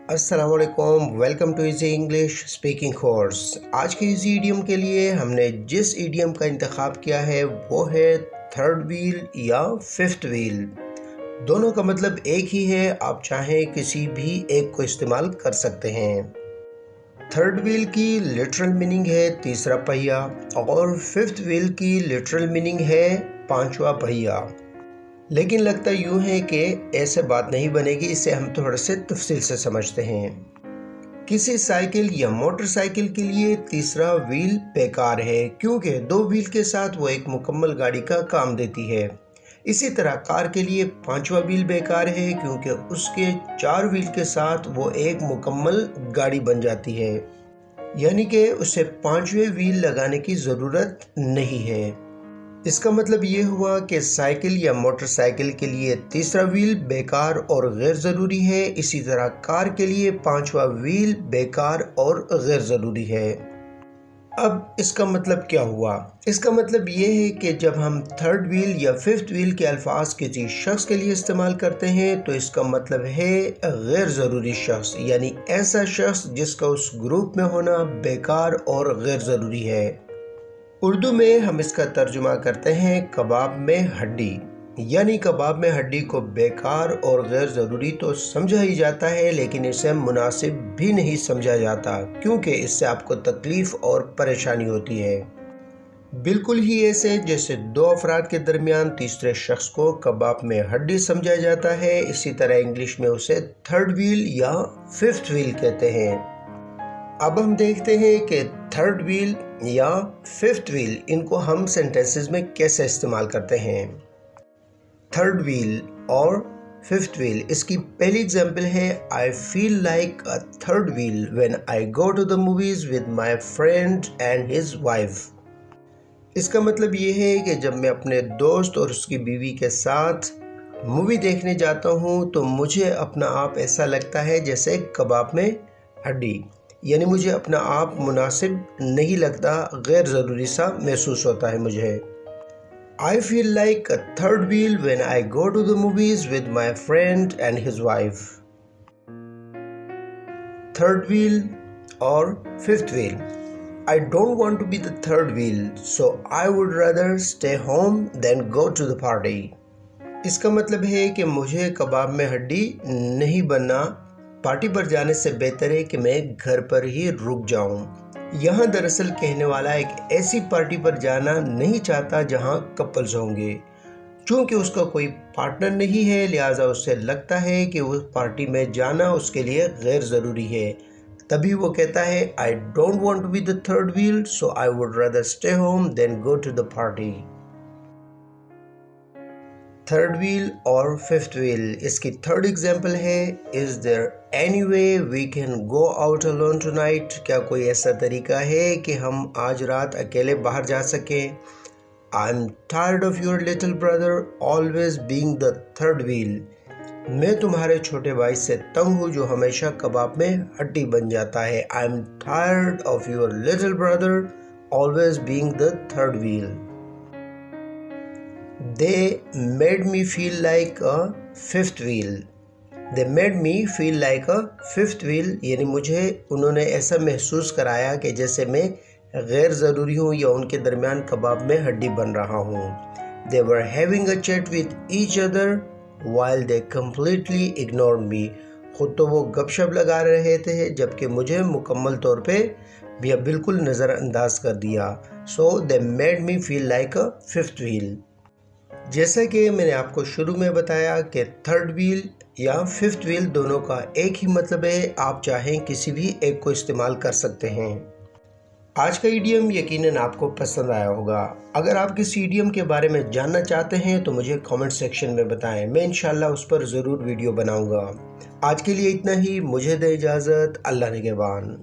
अस्सलाम वालेकुम, welcome to easy English speaking course. आज के इस इडियम के लिए हमने जिस इडियम का इंतखाब किया है वो है थर्ड व्हील या फिफ्थ व्हील। दोनों का मतलब एक ही है, आप चाहें किसी भी एक को इस्तेमाल कर सकते हैं। थर्ड व्हील की लिटरल मीनिंग है तीसरा पहिया और फिफ्थ व्हील की लिटरल मीनिंग है पांचवा पहिया। लेकिन लगता यूं है कि ऐसे बात नहीं बनेगी, इसे हम थोड़े से तफसील से समझते हैं। किसी साइकिल या मोटरसाइकिल के लिए तीसरा व्हील बेकार है क्योंकि दो व्हील के साथ वो एक मुकम्मल गाड़ी का काम देती है। इसी तरह कार के लिए पांचवा व्हील बेकार है क्योंकि उसके चार व्हील के साथ वो एक मुकम्मल गाड़ी बन जाती है, यानी कि उसे पांचवें व्हील लगाने की ज़रूरत नहीं है। इसका मतलब ये हुआ कि साइकिल या मोटरसाइकिल के लिए तीसरा व्हील बेकार और गैर ज़रूरी है, इसी तरह कार के लिए पांचवा व्हील बेकार और गैर ज़रूरी है। अब इसका मतलब क्या हुआ? इसका मतलब ये है कि जब हम थर्ड व्हील या फिफ्थ व्हील के अल्फाज किसी शख्स के लिए इस्तेमाल करते हैं तो इसका मतलब है गैर ज़रूरी शख्स, यानी ऐसा शख्स जिसका उस ग्रुप में होना बेकार और गैर ज़रूरी है। उर्दू में हम इसका तर्जुमा करते हैं कबाब में हड्डी, यानी कबाब में हड्डी को बेकार और गैर ज़रूरी तो समझा ही जाता है, लेकिन इसे मुनासिब भी नहीं समझा जाता क्योंकि इससे आपको तकलीफ़ और परेशानी होती है। बिल्कुल ही ऐसे जैसे दो अफराद के दरमियान तीसरे शख्स को कबाब में हड्डी समझा जाता है, इसी तरह इंग्लिश में उसे थर्ड व्हील या फिफ्थ व्हील कहते हैं। अब हम देखते हैं कि थर्ड व्हील या फिफ्थ व्हील इनको हम सेंटेंसेस में कैसे इस्तेमाल करते हैं। थर्ड व्हील और फिफ्थ व्हील, इसकी पहली एग्जांपल है I feel like a third wheel when I go to the movies with my friend and his wife. इसका मतलब ये है कि जब मैं अपने दोस्त और उसकी बीवी के साथ मूवी देखने जाता हूँ तो मुझे अपना आप ऐसा लगता है जैसे कबाब में हड्डी, यानी मुझे अपना आप मुनासिब नहीं लगता, गैर ज़रूरी सा महसूस होता है मुझे। I feel like a third wheel when I go to the movies with my friend and his wife. Third wheel और fifth wheel, I don't want to be the third wheel so I would rather stay home than go to the party. इसका मतलब है कि मुझे कबाब में हड्डी नहीं बनना, पार्टी पर जाने से बेहतर है कि मैं घर पर ही रुक जाऊं। यहाँ दरअसल कहने वाला एक ऐसी पार्टी पर जाना नहीं चाहता जहाँ कपल्स होंगे। चूँकि उसका कोई पार्टनर नहीं है लिहाजा उसे लगता है कि उस पार्टी में जाना उसके लिए गैर ज़रूरी है, तभी वो कहता है I don't want to be the third wheel so I would rather stay home than go to the party. Third wheel और फिफ्थ व्हील, इसकी थर्ड एग्जाम्पल है is there any way we can go out alone tonight. क्या कोई ऐसा तरीका है कि हम आज रात अकेले बाहर जा सकें? I am tired of your little brother always being the third wheel. मैं तुम्हारे छोटे भाई से तंग हूँ जो हमेशा कबाब में हड्डी बन जाता है। I am tired of your little brother always being the third wheel. They made me feel like a fifth wheel. They made me feel like a fifth wheel, यानी मुझे उन्होंने ऐसा महसूस कराया कि जैसे मैं गैर ज़रूरी हूँ या उनके दरमियान कबाब में हड्डी बन रहा हूँ। They were having a chat with each other while they completely ignored me. खुद तो वो गपशप लगा रहे थे जबकि मुझे मुकम्मल तौर पे भी बिल्कुल नज़रअंदाज कर दिया। So they made me feel like a fifth wheel. जैसा कि मैंने आपको शुरू में बताया कि थर्ड व्हील या फिफ्थ व्हील दोनों का एक ही मतलब है, आप चाहें किसी भी एक को इस्तेमाल कर सकते हैं। आज का इडियम यकीनन आपको पसंद आया होगा। अगर आप किसी इडियम के बारे में जानना चाहते हैं तो मुझे कमेंट सेक्शन में बताएं, मैं इंशाल्लाह उस पर ज़रूर वीडियो बनाऊंगा। आज के लिए इतना ही, मुझे दे इजाज़त, अल्लाह निगहबान।